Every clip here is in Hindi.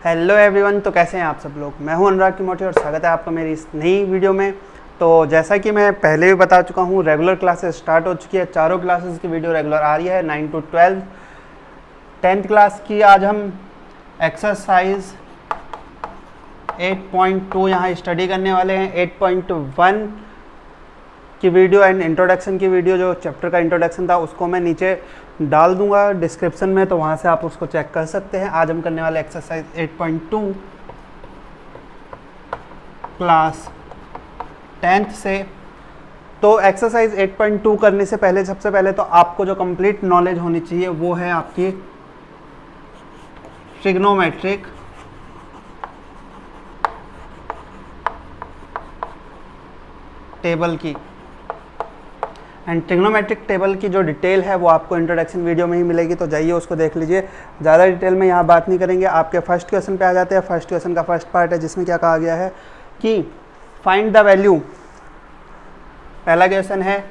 हेलो एवरीवन, तो कैसे हैं आप सब लोग। मैं हूं अनुराग टिमोथी और स्वागत है आपका मेरी इस नई वीडियो में। तो जैसा कि मैं पहले भी बता चुका हूं, रेगुलर क्लासेस स्टार्ट हो चुकी है। चारों क्लासेस की वीडियो रेगुलर आ रही है, 9 to 12। 10th क्लास की आज हम एक्सरसाइज 8.2 यहाँ स्टडी करने वाले हैं। 8.1 की वीडियो एंड इंट्रोडक्शन की वीडियो, जो चैप्टर का इंट्रोडक्शन था, उसको मैं नीचे डाल दूंगा डिस्क्रिप्शन में, तो वहाँ से आप उसको चेक कर सकते हैं। आज हम करने वाले एक्सरसाइज 8.2 क्लास 10th से। तो एक्सरसाइज 8.2 करने से पहले सबसे पहले तो आपको जो कंप्लीट नॉलेज होनी चाहिए वो है आपकी ट्रिग्नोमेट्रिक टेबल की। एंड ट्रिग्नोमेट्रिक टेबल की जो डिटेल है वो आपको इंट्रोडक्शन वीडियो में ही मिलेगी, तो जाइए उसको देख लीजिए। ज़्यादा डिटेल में यहाँ बात नहीं करेंगे। आपके फर्स्ट क्वेश्चन पे आ जाते हैं। फर्स्ट क्वेश्चन का फर्स्ट पार्ट है जिसमें क्या कहा गया है कि फाइंड द वैल्यू। पहला क्वेश्चन है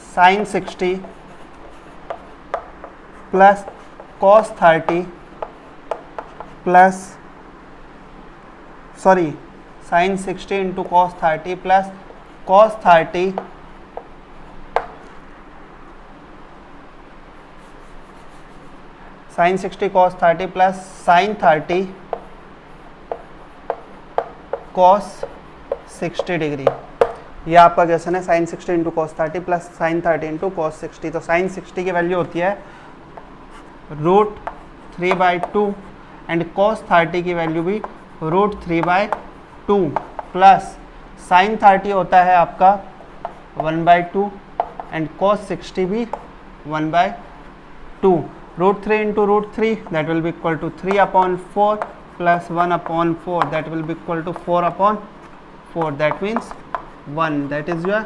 sin 60 plus cos 30 plus sin 60 into cos 30 plus cos 30 sin 60 cos 30 plus sin 30 cos 60 degree. ये आपका क्वेश्चन है। sin 60 into cos 30 plus sin 30 into cos 60। तो sin 60 की वैल्यू होती है √3/2 एंड cos 30 की वैल्यू भी √3/2 प्लस sin 30 होता है आपका 1/2 एंड cos 60 भी 1/2। √3 into √3 that will be equal to 3/4 plus 1/4 that will be equal to 4/4। That means 1। That is your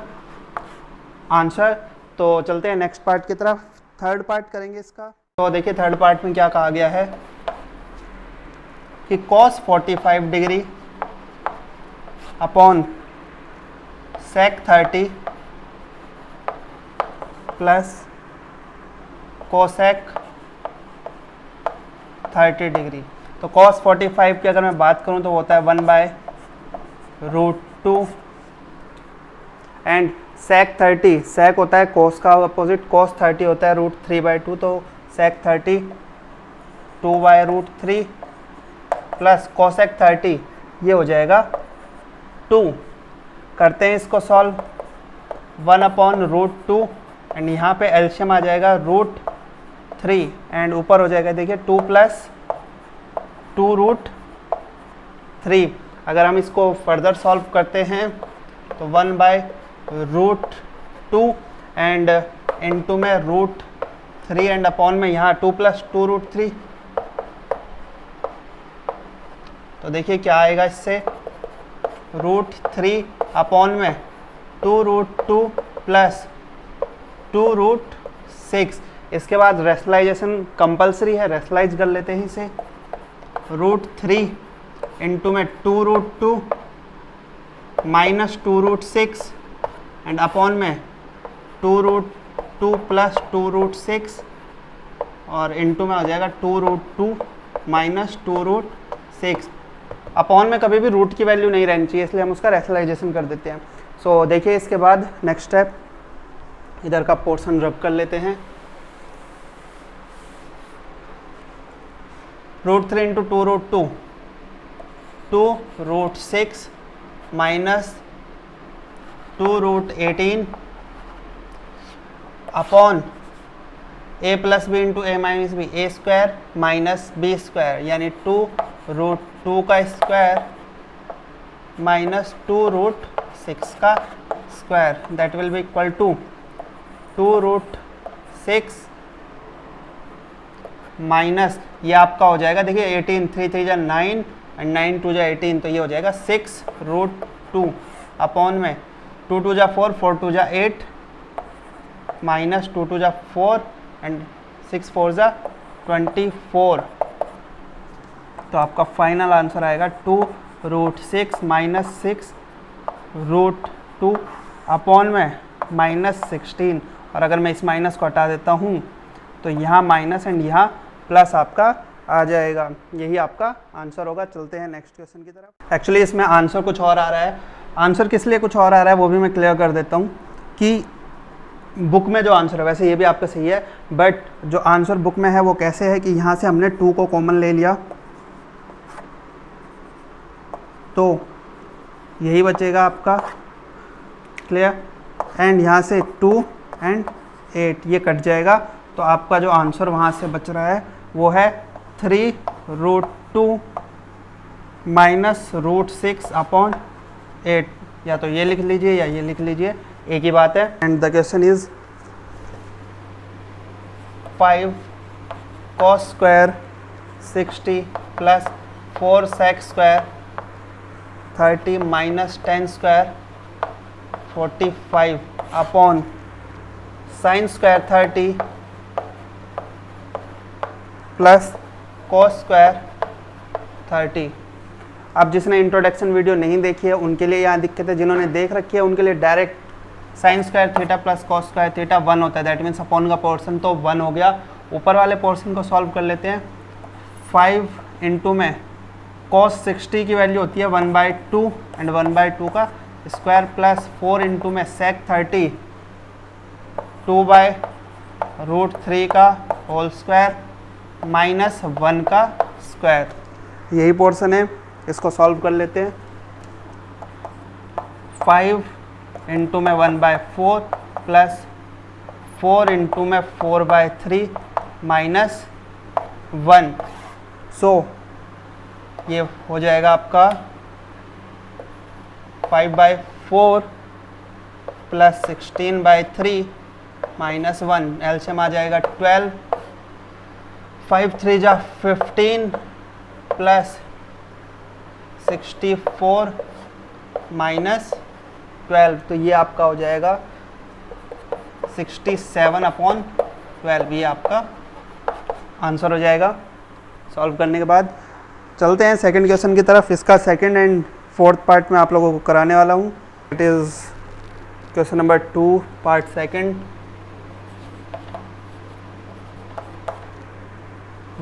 answer. तो चलते हैं नेक्स्ट पार्ट की तरफ। थर्ड पार्ट करेंगे इसका। तो देखिए थर्ड पार्ट में क्या कहा गया है कि cos 45 degree upon sec 30 plus cosec 30 degree. तो cos 45 की अगर मैं बात करूं तो होता है 1/√2 एंड sec 30, sec होता है cos का अपोजिट, cos 30 होता है √3/2, तो sec 30 2/√3 प्लस cosec 30 ये हो जाएगा 2। करते हैं इसको सॉल्व। 1/√2 एंड यहाँ पे एल्शियम आ जाएगा √3 एंड ऊपर हो जाएगा देखिए 2 प्लस 2√3। अगर हम इसको फर्दर सॉल्व करते हैं तो 1/√2 एंड इनटू में √3 एंड अपॉन में यहाँ 2 प्लस 2√3। तो देखिए क्या आएगा इससे, √3 अपॉन में 2√2 प्लस 2√6। इसके बाद रेशनलाइजेशन कंपलसरी है, रेशनलाइज कर लेते हैं इसे। √3 इंटू में 2√2 माइनस 2√6 एंड अपॉन में 2√2 प्लस 2√6 और इंटू में हो जाएगा 2√2 माइनस 2√6। अपॉन में कभी भी रूट की वैल्यू नहीं रहनी चाहिए, इसलिए हम उसका रेशनलाइजेशन कर देते हैं। सो देखिए इसके बाद नेक्स्ट स्टेप, इधर का पोर्शन रब कर लेते हैं। √3 into 2√2 2√6 minus 2√18 upon a plus b into a minus b, a square minus b square, यानी 2√2 का स्क्वायर माइनस 2√6 का square. That will be equal to 2√6 minus ये आपका हो जाएगा देखिए 18, 3 3 जा 9 एंड 9 2 जा 18, तो ये हो जाएगा 6√2 अपॉन में 2 2 जा 4, 4 2 जा 8 माइनस 2 2 जा 4 एंड 6 4 जा 24। तो आपका फाइनल आंसर आएगा 2√6 माइनस 6√2 अपॉन में माइनस 16। और अगर मैं इस माइनस को हटा देता हूँ तो यहाँ माइनस एंड यहाँ प्लस आपका आ जाएगा। यही आपका आंसर होगा। चलते हैं नेक्स्ट क्वेश्चन की तरफ। एक्चुअली इसमें आंसर कुछ और आ रहा है। आंसर किस लिए कुछ और आ रहा है वो भी मैं क्लियर कर देता हूँ कि बुक में जो आंसर है, वैसे ये भी आपका सही है, बट जो आंसर बुक में है वो कैसे है कि यहाँ से हमने 2 को कॉमन ले लिया, तो यही बचेगा आपका, क्लियर, एंड यहाँ से 2 एंड 8 ये कट जाएगा, तो आपका जो आंसर वहाँ से बच रहा है वो है 3√2 माइनस √6/8। या तो ये लिख लीजिए या ये लिख लीजिए, एक ही बात है। And the question is 5 cos square 60 plus 4 sec square 30 minus 10 square 45 upon sine square 30 plus cos square 30। अब जिसने इंट्रोडक्शन वीडियो नहीं देखी है उनके लिए यहाँ दिक्कत है, जिन्होंने देख रखी है उनके लिए direct sine square theta plus cos square theta 1 होता है, दैट मीन्स अपॉन का पोर्शन तो 1 हो गया। ऊपर वाले पोर्शन को सॉल्व कर लेते हैं। 5 इंटू में cos 60 की वैल्यू होती है 1/2 एंड 1/2 का स्क्वायर प्लस 4 इंटू में sec 30 2/√3 का होल स्क्वायर माइनस 1 का स्क्वायर, यही पोर्शन है। इसको सॉल्व कर लेते हैं। 5 इंटू में 1/4 प्लस 4 इंटू में 4/3 माइनस 1, सो ये हो जाएगा आपका 5/4 प्लस 16/3 माइनस 1, एलसीएम आ जाएगा 12, 5 3 जा 15 प्लस 64 माइनस 12, तो ये आपका हो जाएगा 67/12, ये आपका आंसर हो जाएगा सॉल्व करने के बाद। चलते हैं सेकंड क्वेश्चन की तरफ। इसका सेकंड एंड फोर्थ पार्ट में आप लोगों को कराने वाला हूँ। It is question number 2 part second.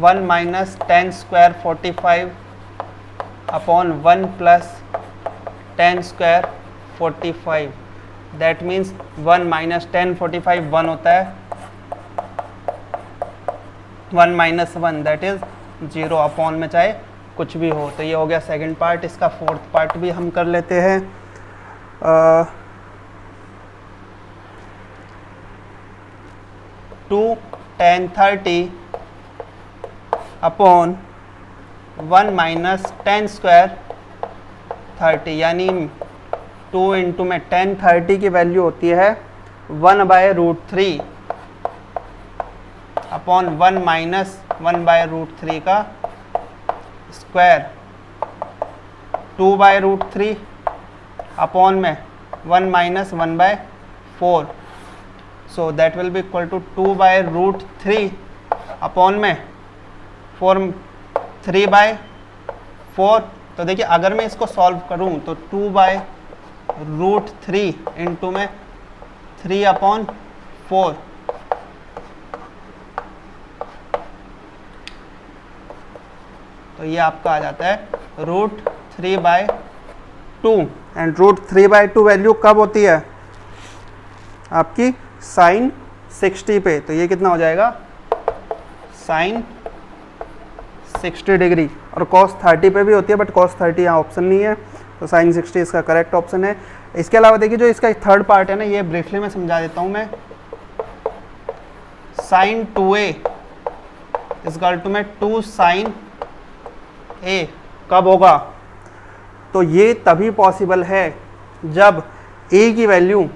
1 minus 10 square 45 upon 1 plus 10 square 45, that means 1 minus 10 45 1 होता है, 1 माइनस 1 दैट इज 0 अपॉन में चाहे कुछ भी हो। तो ये हो गया सेकंड पार्ट। इसका फोर्थ पार्ट भी हम कर लेते हैं। 2 tan 30 अपॉन 1 माइनस 10 स्क्वायर 30, यानी 2 इंटू में 10 30 की वैल्यू होती है 1/√3 अपॉन 1 माइनस 1/√3 का स्क्वायर, 2/√3 अपॉन में 1 minus 1/4, so that will be equal to 2/√3 upon में 3/4। तो देखिए अगर मैं इसको सॉल्व करूं तो 2/√3 इंटू में 3/4, तो ये आपका आ जाता है √3/2। एंड √3/2 वैल्यू कब होती है आपकी साइन 60 पे, तो ये कितना हो जाएगा साइन 60 डिग्री, और cos 30 पे भी होती है बट cos 30 यहाँ ऑप्शन नहीं है, तो साइन 60 इसका करेक्ट ऑप्शन है। इसके अलावा देखिए जो इसका थर्ड पार्ट है ना, ये ब्रीफली मैं समझा देता हूँ मैं। Sign 2a is equal to में 2 साइन a कब होगा, तो ये तभी पॉसिबल है जब a की वैल्यू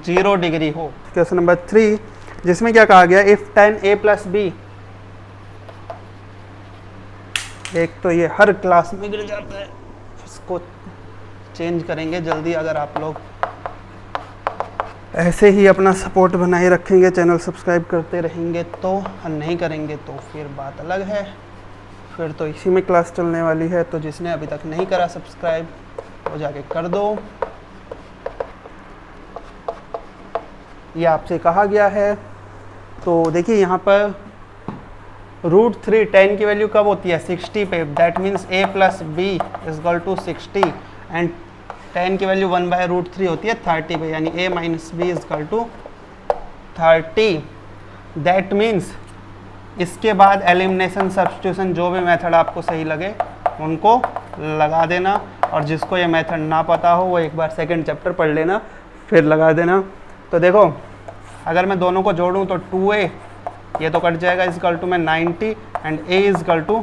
0 डिग्री हो। क्वेश्चन नंबर 3 जिसमें क्या कहा गया, if tan a plus b, एक तो ये हर क्लास में गिर जाता है, इसको चेंज करेंगे जल्दी। अगर आप लोग ऐसे ही अपना सपोर्ट बनाए रखेंगे, चैनल सब्सक्राइब करते रहेंगे तो, और नहीं करेंगे तो फिर बात अलग है, फिर तो इसी में क्लास चलने वाली है। तो जिसने अभी तक नहीं करा सब्सक्राइब वो जाके कर दो, ये आपसे कहा गया है। तो देखिए यहाँ पर √3 10 की वैल्यू कब होती है 60 पे, that means a plus b is equal to 60 and 10 की वैल्यू 1/√3 होती है 30 पे, यानी a minus b is equal to 30। That means इसके बाद एलिमिनेशन सब्स्टिट्यूशन जो भी मेथड आपको सही लगे उनको लगा देना, और जिसको ये मेथड ना पता हो वो एक बार सेकंड चैप्टर पढ़ लेना फिर लगा देना। तो देखो अगर मैं दोनों को जोड़ूं तो 2a ये तो कट जाएगा इज इक्वल टू में 90 and a is equal to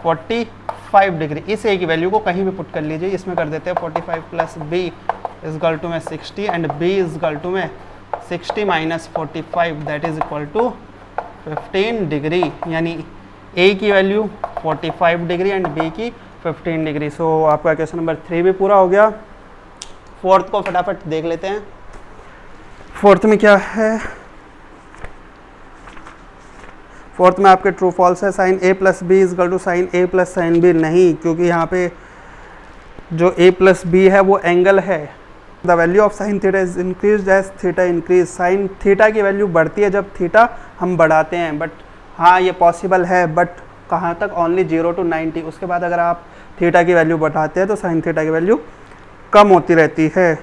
45 degree. इस a की वैल्यू को कहीं भी पुट कर लीजिए, इसमें कर देते हैं 45 plus b is equal to में 60 and b is equal to में 60 minus 45 that is equal to 15 degree, यानी a की वैल्यू 45 डिग्री एंड b की 15 डिग्री। सो आपका क्वेश्चन नंबर 3 भी पूरा हो गया। फोर्थ को फटाफट देख लेते हैं। फोर्थ में क्या है, फोर्थ में आपके ट्रू फॉल्स है। Sine a plus b is equal to sine a plus sine b, नहीं, क्योंकि यहाँ पे जो a प्लस बी है वो एंगल है। The value of sine theta is increase as theta increase, sine theta की वैल्यू बढ़ती है जब थीटा हम बढ़ाते हैं, बट हाँ ये पॉसिबल है, बट कहाँ तक, ओनली 0 to 90। उसके बाद अगर आप थीटा की वैल्यू बढ़ाते हैं तो साइन थीटा की वैल्यू कम होती रहती है।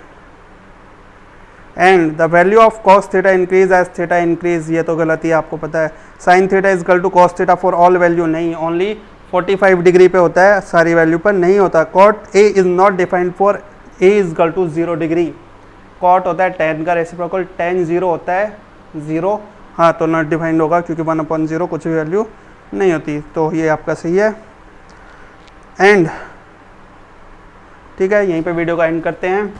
And the value of cos theta increase as theta increase, ये तो गलत ही आपको पता है। Sine theta is equal to cos theta for all value, नहीं, ओनली 45 डिग्री पे होता है, सारी वैल्यू पर नहीं होता। Cot a is not defined for a is equal to 0 degree. Cot होता है tan का रेसिप्रोकल, tan 0 होता है 0, हाँ तो नॉट डिफाइंड होगा क्योंकि 1/0 कुछ भी वैल्यू नहीं होती, तो ये आपका सही है। एंड ठीक है, यहीं पे वीडियो का एंड करते हैं।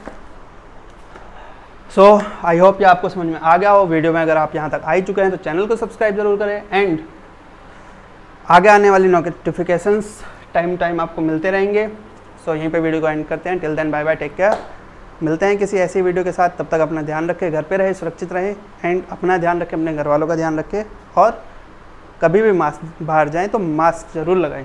सो आई होप ये आपको समझ में आ गया हो। वीडियो में अगर आप यहाँ तक आ चुके हैं तो चैनल को सब्सक्राइब जरूर करें, एंड आगे आने वाली नोटिफिकेशंस टाइम आपको मिलते रहेंगे। सो यहीं पे वीडियो को एंड करते हैं। Till then bye bye, take care. मिलते हैं किसी ऐसी वीडियो के साथ, तब तक अपना ध्यान रखें, घर पे रहे, सुरक्षित रहें, एंड अपना ध्यान रखें, अपने घर वालों का ध्यान रखें, और कभी भी मास्क बाहर जाएं तो मास्क ज़रूर लगाएं।